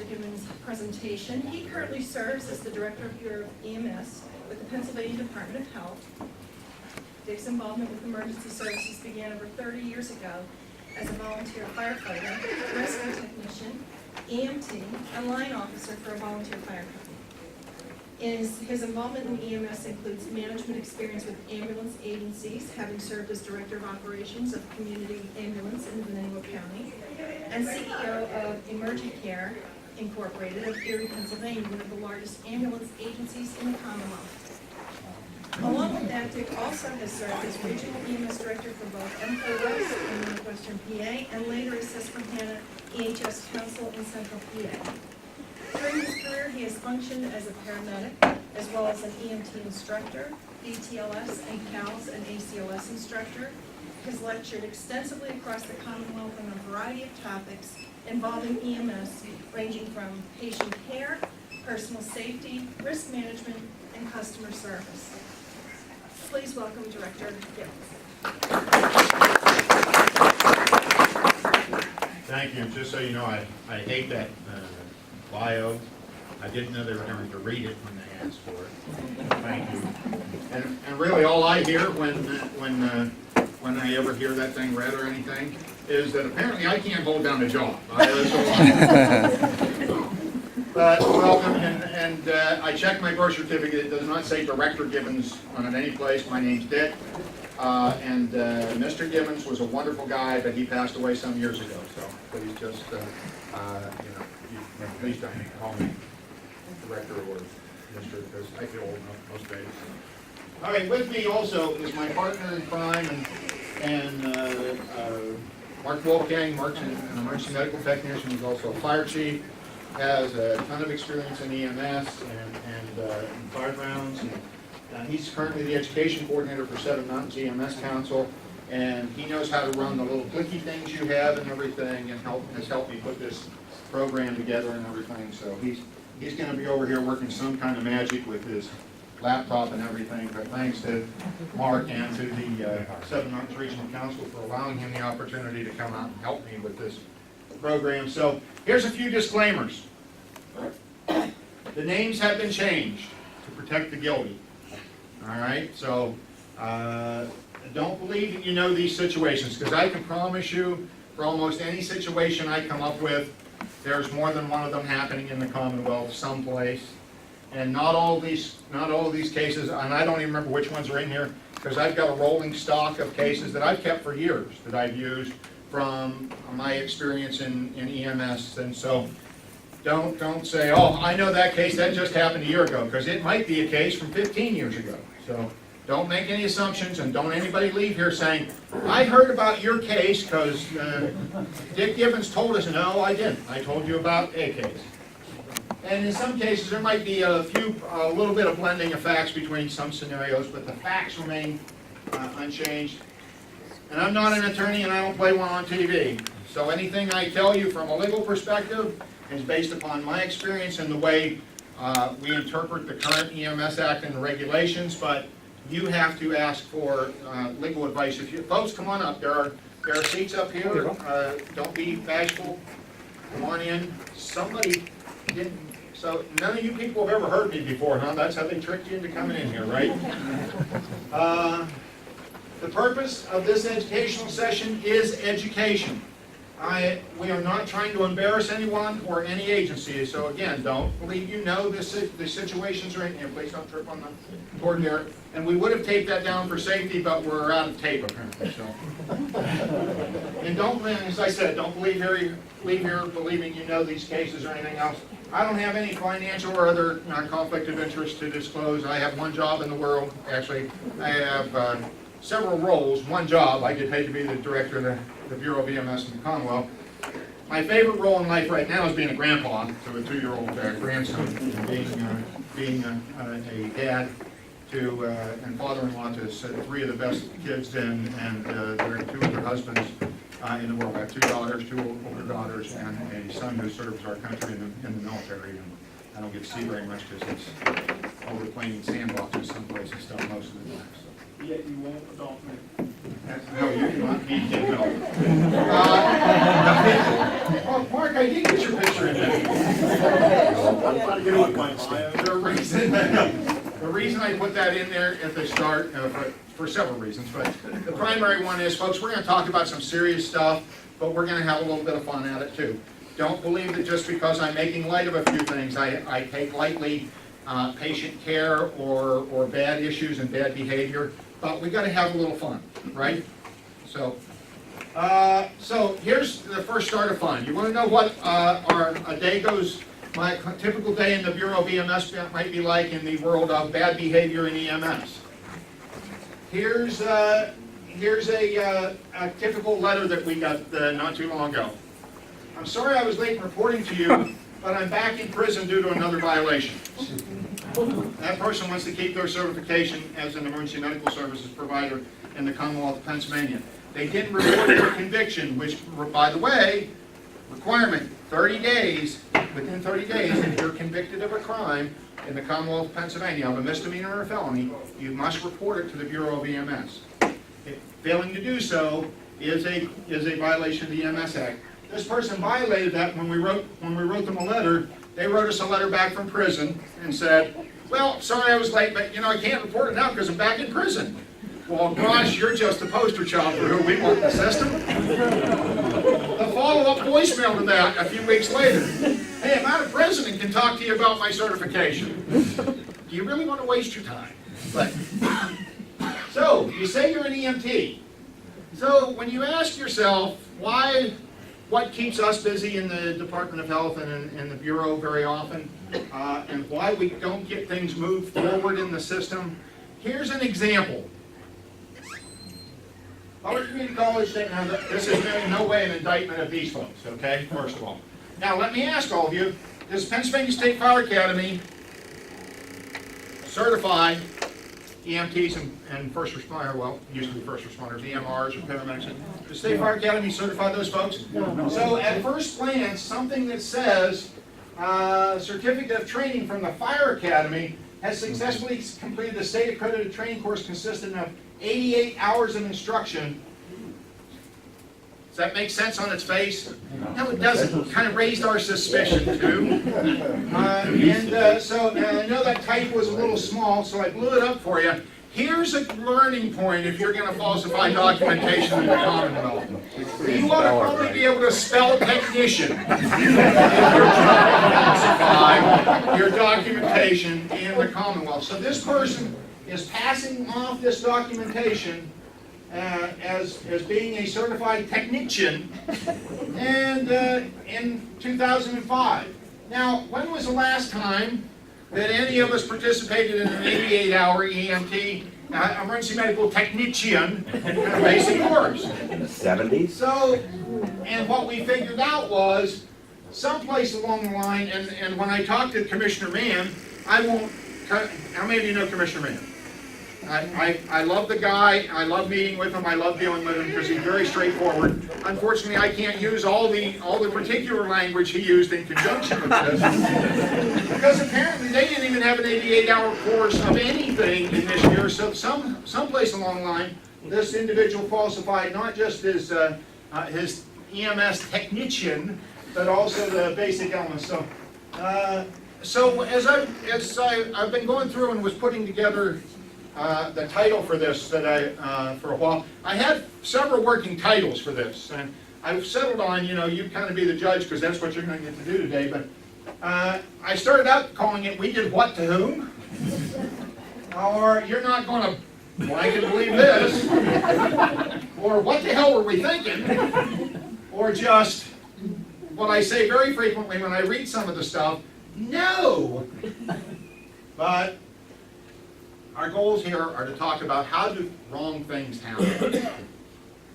Gibbons' presentation. He currently serves as the Director of Bureau of EMS with the Pennsylvania Department of Health. Dick's involvement with emergency services began over 30 years ago as a volunteer firefighter, rescue technician, EMT, and line officer for a volunteer fire company. His involvement in EMS includes management experience with ambulance agencies, having served as Director of Operations of Community Ambulance in Venango County, and CEO of EmergiCare Incorporated of Erie, Pennsylvania, one of the largest ambulance agencies in the Commonwealth. Along with that, Dick also has served as Regional EMS Director for both EMCO West in Northwestern PA and later as Susquehanna EHS Council in Central PA. During his career, he has functioned as a paramedic, as well as an EMT instructor, BTLS and CALS and ACLS instructor. Has lectured extensively across the Commonwealth on a variety of topics involving EMS, ranging from patient care, personal safety, risk management, and customer service. Please welcome Director Gibbons. Thank you. Just so you know, I hate that bio. I didn't know they were going to read it when they asked for it. Thank you. And really, all I hear when I ever hear that thing read or anything is that apparently I can't hold down a job. But welcome, and I checked my birth certificate. It does not say Director Gibbons on it any place. My name's Dick. And Mr. Gibbons was a wonderful guy, but he passed away some years ago. So please just, please don't call me Director or Mr. because I feel old enough most days. All right, with me also is my partner in crime and Mark Wolfgang. Mark's an emergency medical technician. He's also a fire chief. Has a ton of experience in EMS and fire grounds. He's currently the education coordinator for Seven Mountains EMS Council, and he knows how to run the little clicky things you have and everything, and has helped me put this program together and everything. So he's going to be over here working some kind of magic with his laptop and everything. But thanks to Mark and to the Seven Mountains Regional Council for allowing him the opportunity to come out and help me with this program. So here's a few disclaimers. The names have been changed to protect the guilty. All right, so don't believe that you know these situations, because I can promise you for almost any situation I come up with, there's more than one of them happening in the Commonwealth someplace. And not all of these cases, and I don't even remember which ones are in here, because I've got a rolling stock of cases that I've kept for years that I've used from my experience in EMS. And so don't say, oh, I know that case, that just happened a year ago, because it might be a case from 15 years ago. So don't make any assumptions, and don't anybody leave here saying, I heard about your case because Dick Gibbons told us. No, I didn't. I told you about a case. And in some cases, there might be a little bit of blending of facts between some scenarios, but the facts remain unchanged. And I'm not an attorney, and I don't play one on TV. So anything I tell you from a legal perspective is based upon my experience and the way we interpret the current EMS Act and the regulations. But you have to ask for legal advice. If you folks, come on up. There are seats up here. Don't be bashful. Come on in. Somebody didn't. So none of you people have ever heard me before, huh? That's how they tricked you into coming in here, right? The purpose of this educational session is education. We are not trying to embarrass anyone or any agency. So again, don't believe you know the situations are in here. Please don't trip on the board there. And we would have taped that down for safety, but we're out of tape apparently. So. And don't, as I said, don't leave here believing you know these cases or anything else. I don't have any financial or other conflict of interest to disclose. I have one job in the world. Actually, I have several roles. One job, I get paid to be the director of the Bureau of EMS in the Commonwealth. My favorite role in life right now is being a grandpa to a 2-year-old grandson, being a dad to and father-in-law to 3 of the best kids and their 2 of their husbands in the world. I have 2 daughters, 2 older daughters, and a son who serves our country in the military. And I don't get to see very much because he's over playing sandboxes someplace and stuff most of the time. So. Yet you won't adopt me. No, you do not need to know. Oh, Mark, I did get your picture in there. The reason I put that in there at the start, for several reasons, but the primary one is, folks, we're going to talk about some serious stuff, but we're going to have a little bit of fun at it too. Don't believe that just because I'm making light of a few things, I take lightly patient care or bad issues and bad behavior, but we got to have a little fun, right? So here's the first start of fun. You want to know what a day goes, my typical day in the Bureau of EMS might be like in the world of bad behavior in EMS. Here's a typical letter that we got not too long ago. I'm sorry I was late in reporting to you, but I'm back in prison due to another violation. That person wants to keep their certification as an emergency medical services provider in the Commonwealth of Pennsylvania. They didn't report their conviction, which, by the way, requirement, 30 days, within 30 days, if you're convicted of a crime in the Commonwealth of Pennsylvania of a misdemeanor or a felony, you must report it to the Bureau of EMS. Failing to do so is a violation of the EMS Act. This person violated that when we wrote them a letter. They wrote us a letter back from prison and said, well, sorry I was late, but I can't report it now because I'm back in prison. Well, gosh, you're just a poster child for who we want in the system. The follow-up voicemail to that a few weeks later. Hey, I'm out of prison and can talk to you about my certification. Do you really want to waste your time? But, so, you say you're an EMT. So, when you ask yourself, what keeps us busy in the Department of Health and in the Bureau very often, and why we don't get things moved forward in the system, here's an example. Howard Community College, now this is in no way an indictment of these folks, okay, first of all. Now, let me ask all of you, does Pennsylvania State Fire Academy certify EMTs and first responders, well, used to be first responders, EMRs or paramedics? Does State Fire Academy certify those folks? No. So at first glance, something that says Certificate of Training from the Fire Academy has successfully completed a state accredited training course consisting of 88 hours of instruction. Does that make sense on its face? No, it doesn't. Kind of raised our suspicion too. So I know that type was a little small, so I blew it up for you. Here's a learning point if you're going to falsify documentation in the Commonwealth. You ought to probably be able to spell technician if you're trying to falsify your documentation in the Commonwealth. So this person is passing off this documentation as being a certified technician, and in 2005. Now, when was the last time that any of us participated in an 88-hour EMT, emergency medical technician, basic course? In the 70s? So, and what we figured out was, someplace along the line, and when I talked to Commissioner Mann, how many of you know Commissioner Mann? I love the guy, I love meeting with him, I love dealing with him because he's very straightforward. Unfortunately, I can't use all the particular language he used in conjunction with this. Because apparently they didn't even have an 88-hour course of anything in this year, so someplace along the line, this individual falsified not just his EMS technician, but also the basic elements. So as I've been going through and was putting together the title for this for a while. I had several working titles for this, and I've settled on, you kind of be the judge because that's what you're going to get to do today, but I started out calling it We Did What to Whom? Or You're Not Going to Blank and Believe This, or What the Hell Were We Thinking? Or just what I say very frequently when I read some of the stuff, no! But our goals here are to talk about how do wrong things happen.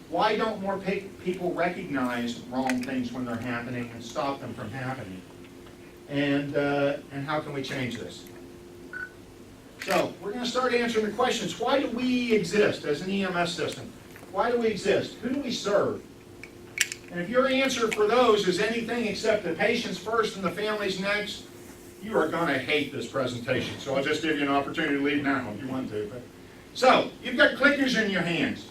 Why don't more people recognize wrong things when they're happening and stop them from happening? And how can we change this? So we're going to start answering the questions. Why do we exist as an EMS system? Why do we exist? Who do we serve? And if your answer for those is anything except the patients first and the families next, you are going to hate this presentation. So I'll just give you an opportunity to leave now if you want to. So, you've got clickers in your hands.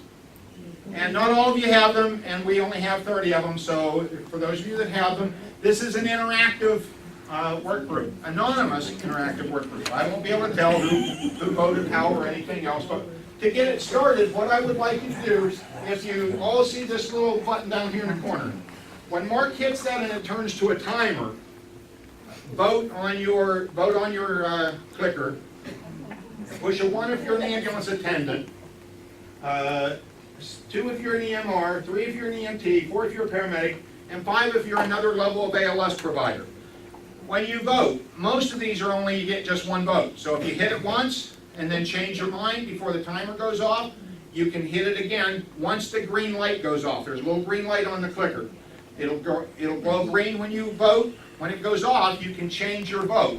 And not all of you have them, and we only have 30 of them, so for those of you that have them, this is an interactive work group, anonymous interactive work group. I won't be able to tell who voted how or anything else, but to get it started, what I would like you to do is, if you all see this little button down here in the corner, when Mark hits that and it turns to a timer, vote on your clicker. Push a 1 if you're an ambulance attendant, 2 if you're an EMR, 3 if you're an EMT, 4 if you're a paramedic, and 5 if you're another level of ALS provider. When you vote, most of these are only, you get just 1 vote. So if you hit it once and then change your mind before the timer goes off, you can hit it again once the green light goes off. There's a little green light on the clicker. It'll glow green when you vote. When it goes off, you can change your vote.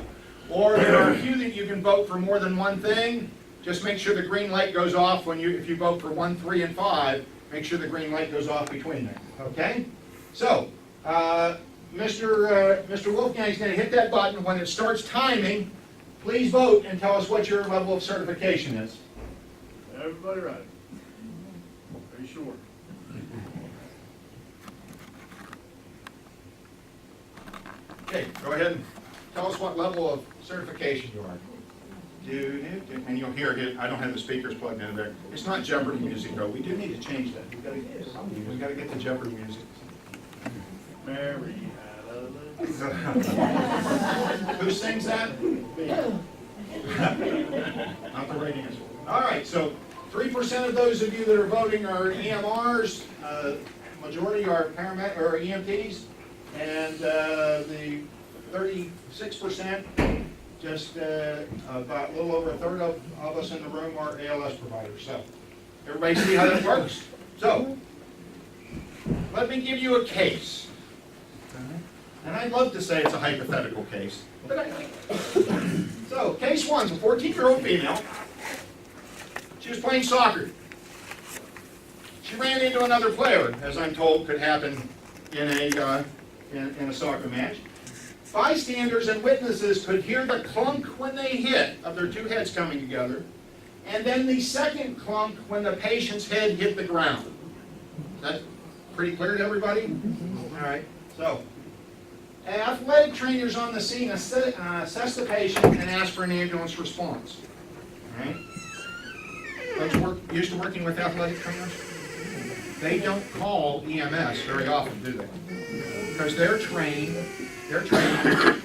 Or there are a few that you can vote for more than one thing. Just make sure the green light goes off if you vote for 1, 3, and 5. Make sure the green light goes off between them. Okay? So, Mr. Wolfgang is going to hit that button. When it starts timing, please vote and tell us what your level of certification is. Everybody right? Are you sure? Okay, go ahead and tell us what level of certification you are. And you'll hear it. I don't have the speakers plugged in there. It's not Jeopardy music, though. We do need to change that. We've got to get the Jeopardy music. Mary had a little. Who sings that? Not the right answer. All right, so 3% of those of you that are voting are EMRs, majority are paramedic or EMTs, and the 36%, just about a little over a third of us in the room are ALS providers. So everybody see how that works? So let me give you a case. And I'd love to say it's a hypothetical case. So case 1's a 14-year-old female. She was playing soccer. She ran into another player, as I'm told could happen in a soccer match. Bystanders and witnesses could hear the clunk when they hit of their 2 heads coming together, and then the second clunk when the patient's head hit the ground. Is that pretty clear to everybody? All right. So, athletic trainers on the scene assess the patient and ask for an ambulance response. All right. Folks used to working with athletic trainers? They don't call EMS very often, do they? Because their training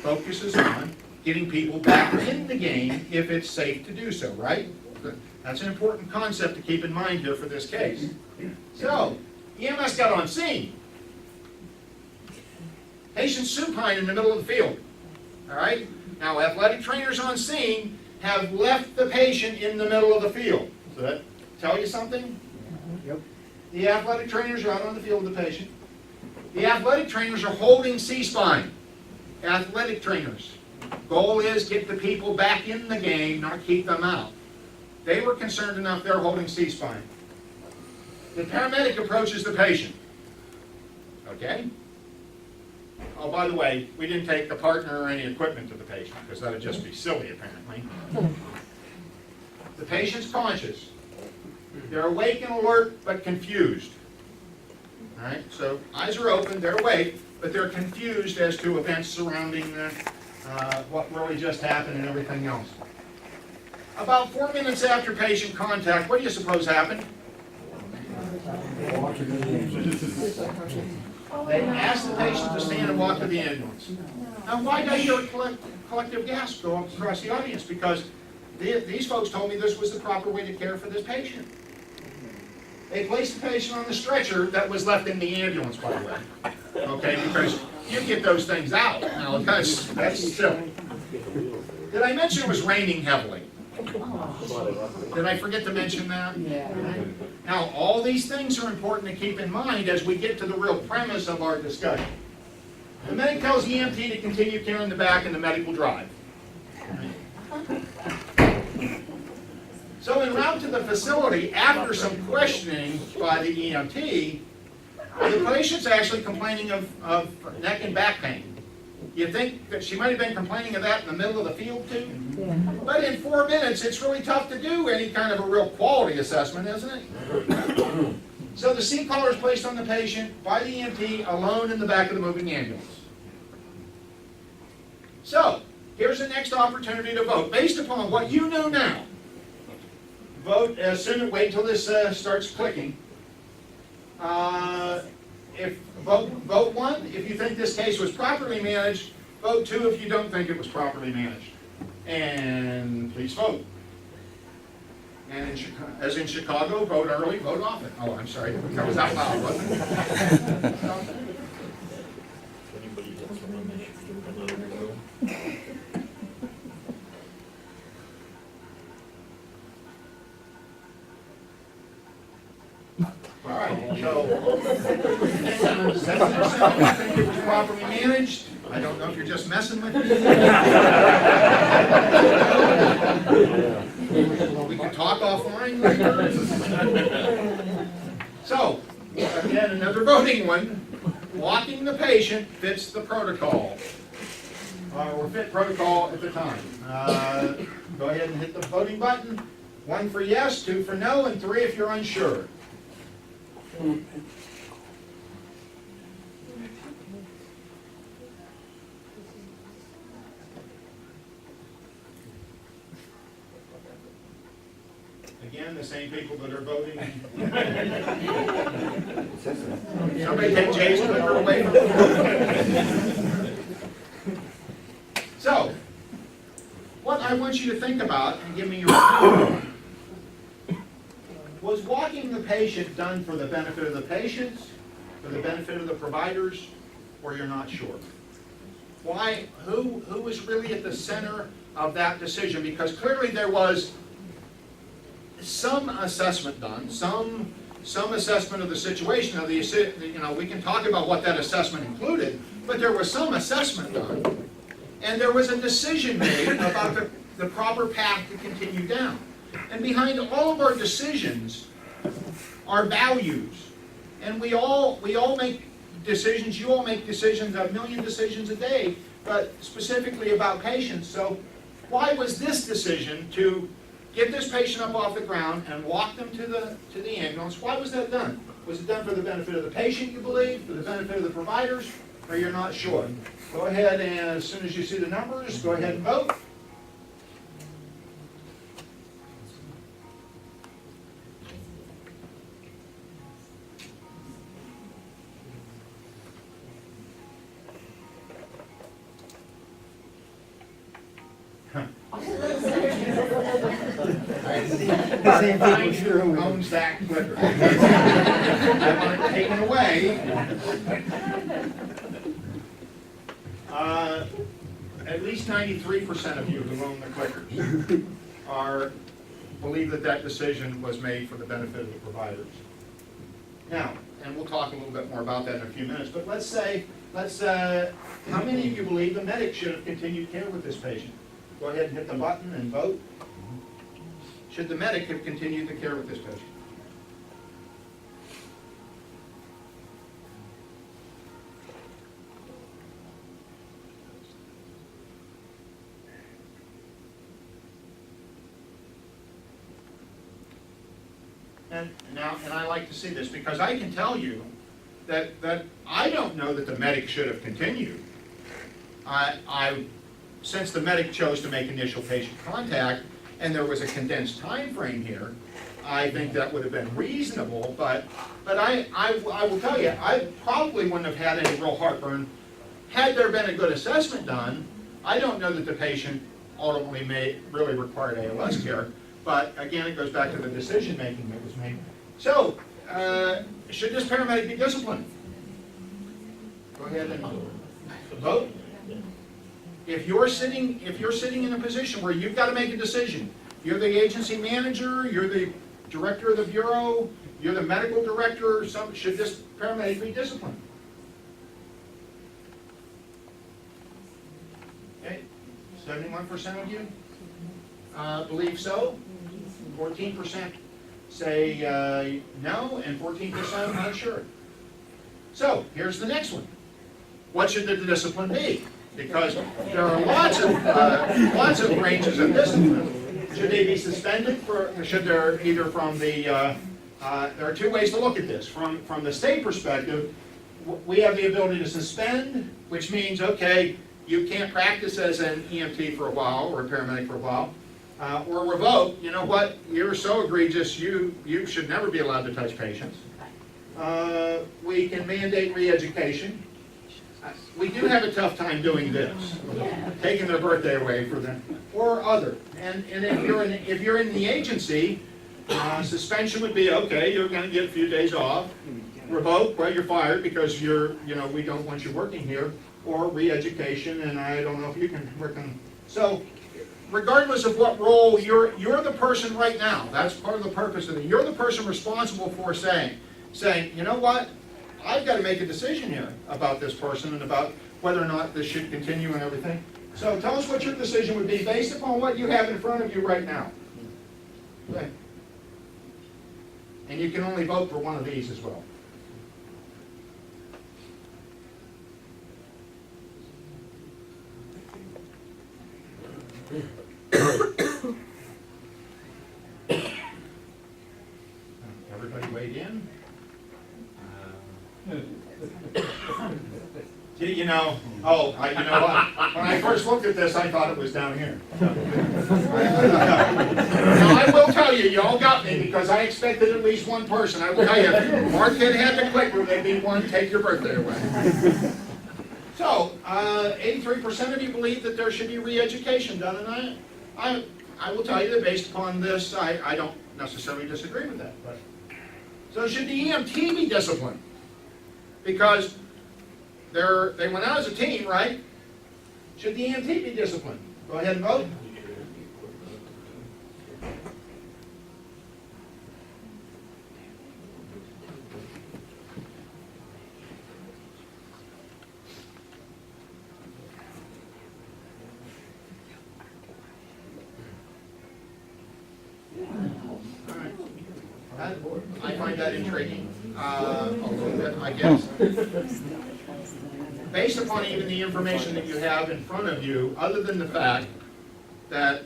focuses on getting people back in the game if it's safe to do so, right? That's an important concept to keep in mind here for this case. So, EMS got on scene. Patient supine in the middle of the field. All right? Now, athletic trainers on scene have left the patient in the middle of the field. Does that tell you something? Yep. The athletic trainers are out on the field with the patient. The athletic trainers are holding C-spine. Athletic trainers. Goal is get the people back in the game, not keep them out. They were concerned enough they're holding C-spine. The paramedic approaches the patient. Okay? Oh, by the way, we didn't take the partner or any equipment to the patient, because that would just be silly, apparently. The patient's conscious. They're awake and alert, but confused. All right? So eyes are open, they're awake, but they're confused as to events surrounding what really just happened and everything else. About 4 minutes after patient contact, what do you suppose happened? They asked the patient to stand and walk to the ambulance. Now, why did I hear a collective gasp go across the audience? Because these folks told me this was the proper way to care for this patient. They placed the patient on the stretcher that was left in the ambulance, by the way. Okay, because you get those things out. Now, that's silly. Did I mention it was raining heavily? Did I forget to mention that? Yeah. Now, all these things are important to keep in mind as we get to the real premise of our discussion. The medic tells EMT to continue carrying the back in the medical drive. So en route to the facility, after some questioning by the EMT, the patient's actually complaining of neck and back pain. You think that she might have been complaining of that in the middle of the field too? Yeah. But in 4 minutes, it's really tough to do any kind of a real quality assessment, isn't it? So the seat collar is placed on the patient by the EMT alone in the back of the moving ambulance. So, here's the next opportunity to vote. Based upon what you know now, vote as soon, wait until this starts clicking. Vote 1 if you think this case was properly managed. Vote 2 if you don't think it was properly managed. And please vote. And as in Chicago, vote early, vote often. Oh, I'm sorry, that was out loud, wasn't it? All right, so 70% think it was properly managed. I don't know if you're just messing with me. We can talk offline later. So, again, another voting one. Locking the patient fits the protocol. Or fit protocol at the time. Go ahead and hit the voting button. 1 for yes, 2 for no, and 3 if you're unsure. Again, the same people that are voting. Somebody take Jay's clicker away from me. So, what I want you to think about, and give me your opinion, was walking the patient done for the benefit of the patients, for the benefit of the providers, or you're not sure? Why? Who was really at the center of that decision? Because clearly there was some assessment done, some assessment of the situation. Now, we can talk about what that assessment included, but there was some assessment done, and there was a decision made about the proper path to continue down. And behind all of our decisions are values, and we all make decisions. You all make decisions, a million decisions a day, but specifically about patients. So, why was this decision to get this patient up off the ground and walk them to the ambulance? Why was that done? Was it done for the benefit of the patient, you believe, for the benefit of the providers, or you're not sure? Go ahead and, as soon as you see the numbers, go ahead and vote. Who owns that clicker? I want it taken away. At least 93% of you who own the clickers believe that decision was made for the benefit of the providers. Now, and we'll talk a little bit more about that in a few minutes, but how many of you believe the medic should have continued care with this patient? Go ahead and hit the button and vote. Should the medic have continued the care with this patient? And I like to see this because I can tell you that I don't know that the medic should have continued. Since the medic chose to make initial patient contact, and there was a condensed time frame here, I think that would have been reasonable, but I will tell you, I probably wouldn't have had any real heartburn. Had there been a good assessment done, I don't know that the patient ultimately really required ALS care, but again, it goes back to the decision making that was made. So, should this paramedic be disciplined? Go ahead and vote. If you're sitting in a position where you've got to make a decision, you're the agency manager, you're the director of the bureau, you're the medical director, should this paramedic be disciplined? Okay, 71% of you believe so. 14% say no, and 14% not sure. So, here's the next one. What should the discipline be? Because there are lots of ranges of discipline. Should they be suspended should there either from the there are two ways to look at this. From the state perspective, we have the ability to suspend, which means, okay, you can't practice as an EMT for a while, or a paramedic for a while, or revoke. You know what, you're so egregious, you should never be allowed to touch patients. We can mandate re-education. We do have a tough time doing this, taking their birthday away for them, or other. And if you're in the agency, suspension would be, okay, you're gonna get a few days off. Revoke, well, you're fired because we don't want you working here. Or re-education, and I don't know if you can work on. So, regardless of what role, you're the person right now. That's part of the purpose of it. You're the person responsible for saying, you know what? I've got to make a decision here about this person and about whether or not this should continue and everything. So tell us what your decision would be based upon what you have in front of you right now. Okay. And you can only vote for one of these as well. Everybody weighed in? You know what? When I first looked at this, I thought it was down here. Now, I will tell you, y'all got me because I expected at least one person. I will tell you, if Mark had the clicker, there'd be one take your birthday away. So, 83% of you believe that there should be re-education done, and I will tell you that based upon this, I don't necessarily disagree with that. But. So should the EMT be disciplined? Because they went out as a team, right? Should the EMT be disciplined? Go ahead and vote. I find that intriguing, a little bit, I guess. Based upon even the information that you have in front of you, other than the fact that,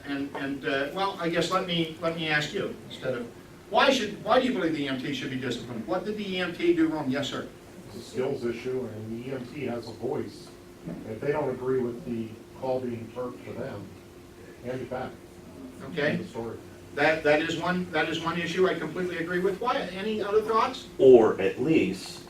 well, I guess let me ask you instead of, why do you believe the EMT should be disciplined? What did the EMT do wrong? Yes, sir. It's a skills issue, and the EMT has a voice. If they don't agree with the call being turned for them, hand it back. Okay. End of story. That is one issue I completely agree with. Why? Any other thoughts? Or at least,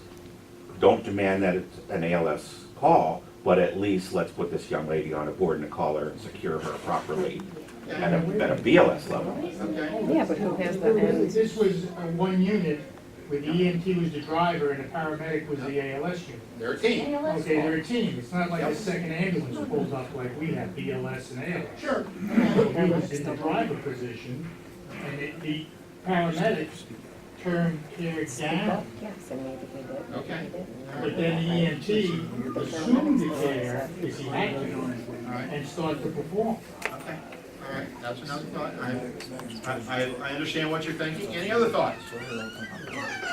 don't demand that it's an ALS call, but at least let's put this young lady on a board and a collar and secure her properly at a BLS level. Okay. Yeah, but who has the end? This was one unit where the EMT was the driver and the paramedic was the ALS unit. They're a team. Okay, they're a team. It's not like the second ambulance pulls up like we have, BLS and ALS. Sure. So he was in the driver position, and the paramedics turned care down. Yes, and maybe they did. Okay. But then the EMT assumed the care because he had to All right. and started to perform. Okay. All right. That's another thought. I understand what you're thinking. Any other thoughts?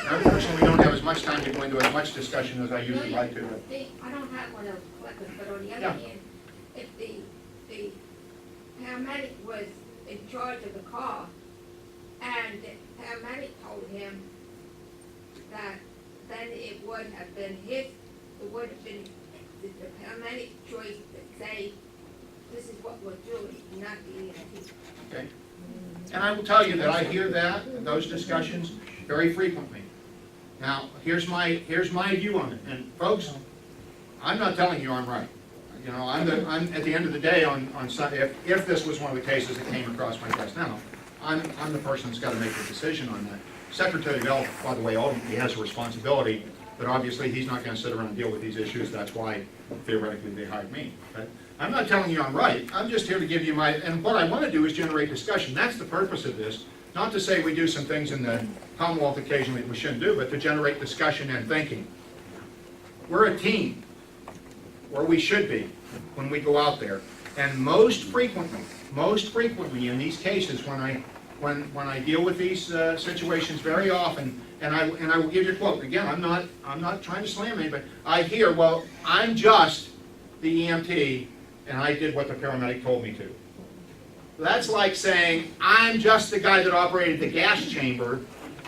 Unfortunately, we don't have as much time to go into as much discussion as I usually like to. I don't have one of weapons, but on the Yeah. other hand, if the paramedic was in charge of the car, and the paramedic told him that then it would have been the paramedic choice to say, this is what we're doing, not the EMT. Okay. And I will tell you that I hear those discussions very frequently. Now, here's my view on it. And folks, I'm not telling you I'm right. You know, I'm at the end of the day on if this was one of the cases that came across my desk now, I'm the person that's got to make the decision on that. Secretary Bell, by the way, ultimately has a responsibility, but obviously he's not going to sit around and deal with these issues. That's why theoretically they hired me. But I'm not telling you I'm right. I'm just here to give you and what I want to do is generate discussion. That's the purpose of this. Not to say we do some things in the Commonwealth occasionally that we shouldn't do, but to generate discussion and thinking. We're a team, or we should be, when we go out there. And most frequently in these cases, when I deal with these situations very often, and I will give you a quote. Again, I'm not trying to slam anybody. I hear, well, I'm just the EMT, and I did what the paramedic told me to. That's like saying, I'm just the guy that operated the gas chamber,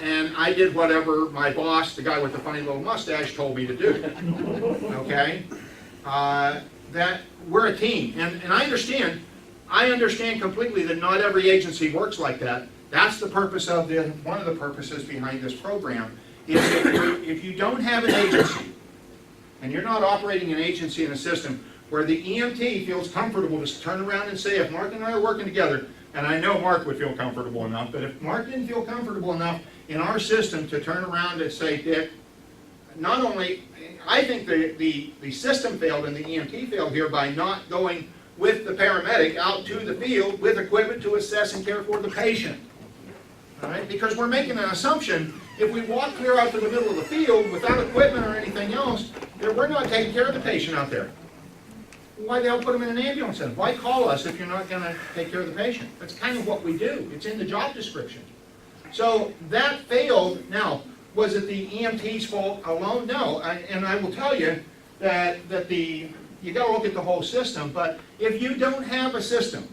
and I did whatever my boss, the guy with the funny little mustache, told me to do. Okay? That we're a team, and I understand completely that not every agency works like that. That's the purpose of one of the purposes behind this program, is if you don't have an agency, and you're not operating an agency in a system where the EMT feels comfortable to turn around and say, if Mark and I are working together, and I know Mark would feel comfortable enough, but if Mark didn't feel comfortable enough in our system to turn around and say, Dick, not only, I think the system failed and the EMT failed here by not going with the paramedic out to the field with equipment to assess and care for the patient. All right? Because we're making an assumption, if we walk clear out to the middle of the field without equipment or anything else, that we're not taking care of the patient out there. Why the hell put them in an ambulance then? Why call us if you're not going to take care of the patient? That's kind of what we do. It's in the job description. So that failed. Now, was it the EMT's fault alone? No. And I will tell you that you got to look at the whole system. But if you don't have a system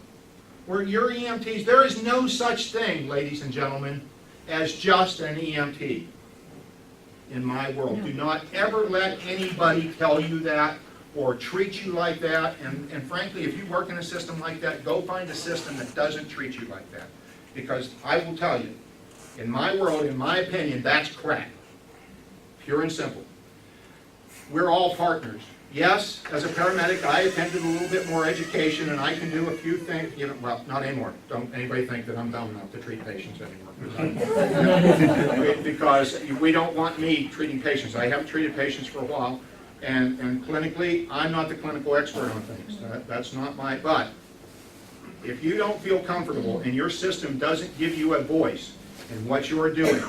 where your EMTs, there is no such thing, ladies and gentlemen, as just an EMT in my world. Do not ever let anybody tell you that or treat you like that. And frankly, if you work in a system like that, go find a system that doesn't treat you like that. Because I will tell you, in my world, in my opinion, that's crap. Pure and simple. We're all partners. Yes, as a paramedic, I attended a little bit more education, and I can do a few things, well, not anymore. Don't anybody think that I'm dumb enough to treat patients anymore. Because we don't want me treating patients. I haven't treated patients for a while, and clinically, I'm not the clinical expert on things. That's not my, but if you don't feel comfortable and your system doesn't give you a voice in what you're doing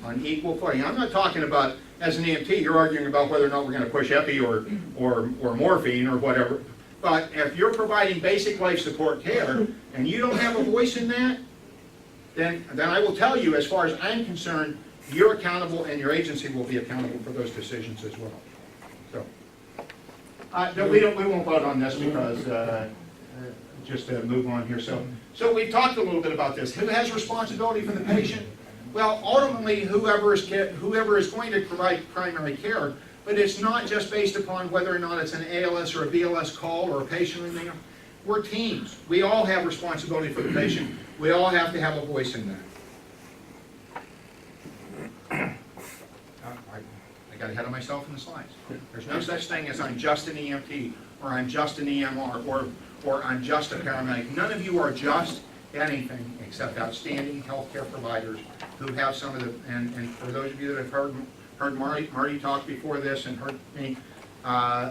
on equal footing, I'm not talking about, as an EMT, you're arguing about whether or not we're going to push epi or morphine or whatever. But if you're providing basic life support care and you don't have a voice in that, then I will tell you, as far as I'm concerned, you're accountable and your agency will be accountable for those decisions as well. So, no, we won't vote on this because just to move on here. So we've talked a little bit about this. Who has responsibility for the patient? Well, ultimately, whoever is going to provide primary care, but it's not just based upon whether or not it's an ALS or a BLS call or a patient or anything else. We're teams. We all have responsibility for the patient. We all have to have a voice in that. I got ahead of myself in the slides. There's no such thing as I'm just an EMT or I'm just an EMR or I'm just a paramedic. None of you are just anything except outstanding healthcare providers who have some of the, and for those of you that have heard Marty talk before this and heard me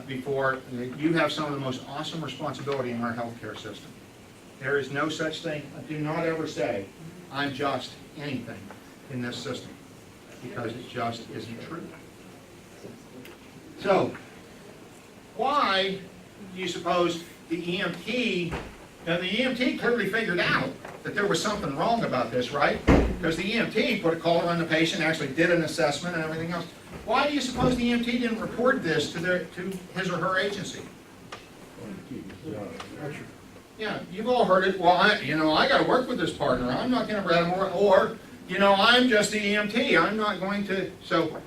before, you have some of the most awesome responsibility in our healthcare system. There is no such thing. Do not ever say, I'm just anything in this system, because it just isn't true. So, why do you suppose the EMT, now the EMT clearly figured out that there was something wrong about this, right? Because the EMT put a collar on the patient, actually did an assessment and everything else. Why do you suppose the EMT didn't report this to his or her agency? Yeah, you've all heard it. Well, I got to work with this partner. I'm not going to read more. Or, I'm just the EMT. I'm not going to. So,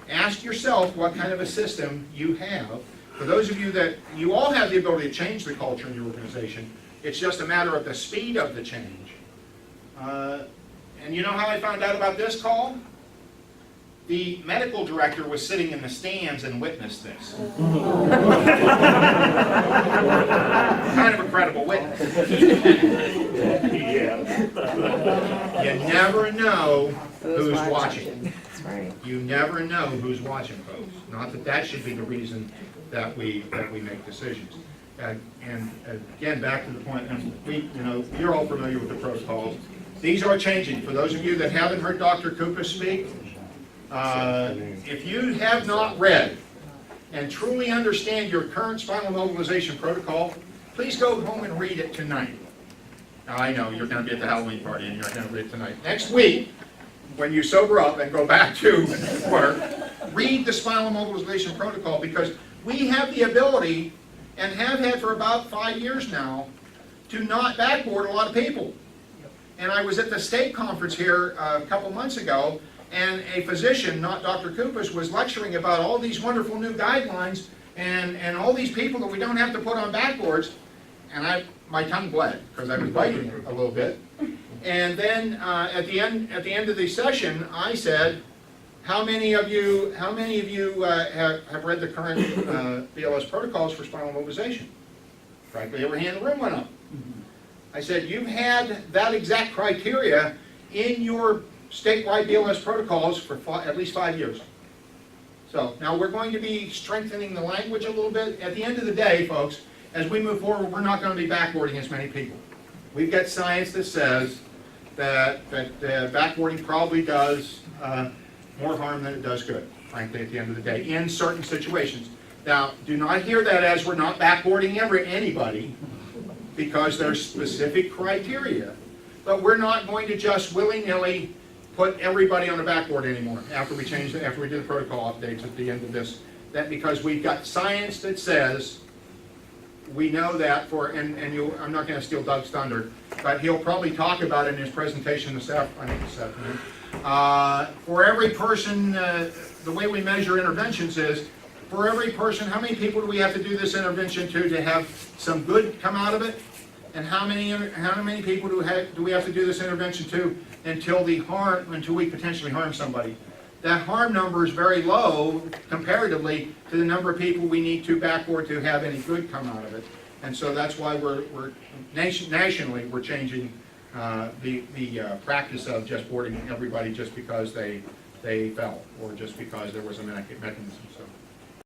ask yourself what kind of a system you have. For those of you that, you all have the ability to change the culture in your organization. It's just a matter of the speed of the change. And you know how I found out about this call? The medical director was sitting in the stands and witnessed this. Kind of a credible witness. You never know who's watching. That's right. You never know who's watching, folks. Not that that should be the reason that we make decisions. And again, back to the point, and you're all familiar with the protocols. These are changing. For those of you that haven't heard Dr. Cooper speak, if you have not read and truly understand your current spinal mobilization protocol, please go home and read it tonight. Now, I know you're going to be at the Halloween party and you're not going to read it tonight. Next week, when you sober up and go back to work, read the spinal mobilization protocol, because we have the ability, and have had for about 5 years now, to not backboard a lot of people. And I was at the state conference here a couple months ago, and a physician, not Dr. Kupas, was lecturing about all these wonderful new guidelines and all these people that we don't have to put on backboards, and my tongue bled, because I was biting it a little bit. And then at the end of the session, I said, how many of you have read the current BLS protocols for spinal mobilization? Frankly, every hand in the room went up. I said, you've had that exact criteria in your statewide BLS protocols for at least 5 years. So now we're going to be strengthening the language a little bit. At the end of the day, folks, as we move forward, we're not going to be backboarding as many people. We've got science that says that backboarding probably does more harm than it does good, frankly, at the end of the day, in certain situations. Now, do not hear that as we're not backboarding anybody, because there's specific criteria. But we're not going to just willy-nilly put everybody on a backboard anymore after we do the protocol updates at the end of this. That because we've got science that says, we know that I'm not going to steal Doug's thunder, but he'll probably talk about it in his presentation this afternoon. For every person, the way we measure interventions is, for every person, how many people do we have to do this intervention to have some good come out of it? And how many people do we have to do this intervention to until we potentially harm somebody? That harm number is very low comparatively to the number of people we need to backboard to have any good come out of it. And so that's why we're nationally we're changing the practice of just boarding everybody just because they fell or just because there was a mechanism. So.